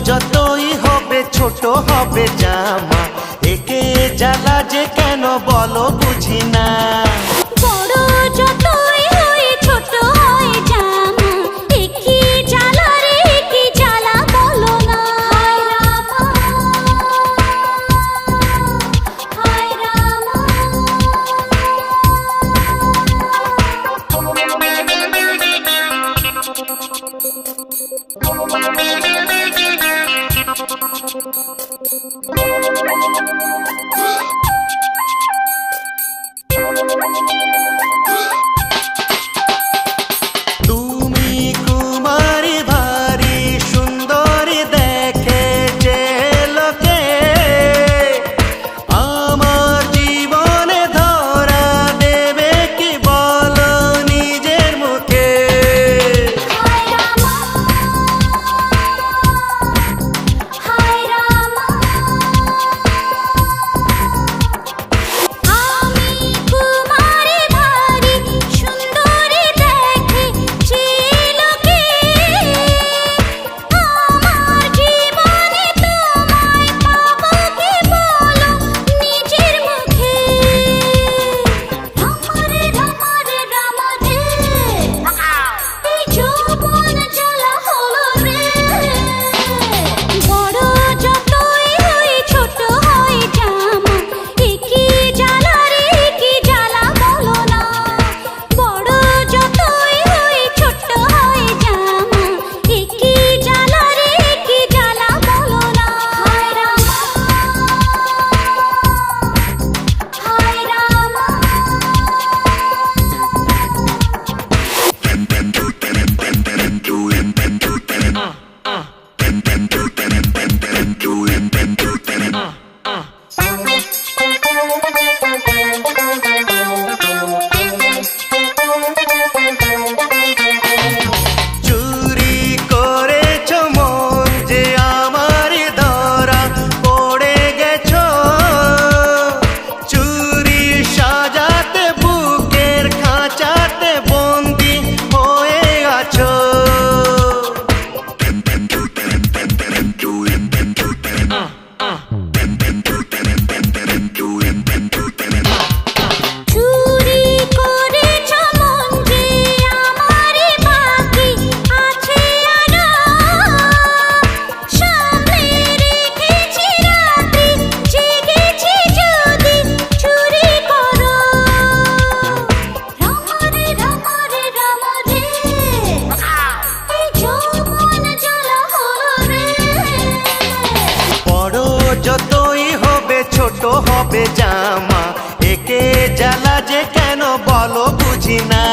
যতই হবে ছোট হবে জামা, একে জ্বালা যে কেন বলো বুঝি না। বড় যতই হয় ছোট হয় জামা, একে জ্বালা রে একে জ্বালা বলো না। হায় রামা হায় রামা। তুমি কুমারী ভারী সুন্দরী দেখে যে লোকে, আমার জীবনে ধরা দেবে কি বলো নিজের মুখে। হায় রামা হায় রামা। আমি কুমারী ভারী সুন্দরী দেখে যে লোকে, আমার জীবনে তোমায় পাবো কি বলো নিজের মুখে। রামারে রামারে রামারে, এই যৌবন জ্বালা হলো রে। বড় যতই হয় ছোট হয় জামা, একে জ্বালা রে একে জ্বালা বলো না। বড় যতই হয় ছোট হয় জামা, একে জ্বালা রে একে জ্বালা বলো না। হায় রামা হায় রামা। চুরি করেছ মন যে আমার ধরা পড়ে গেছো, চুরি সাজাতে বুকের খাঁচাতে বন্দি হয়ে আছো। চুরি করেছ মন যে আমারে বাকি আছে আরো, সামনে রেখেছি রাতে জেগেছি যদি চুরি করো। রামারে রামারে রামারে, এই যৌবন জ্বালা হলো রে। বড় যতই হবে ছোট হবে জামা, একে জ্বালা যে কেন বলো বুঝি না।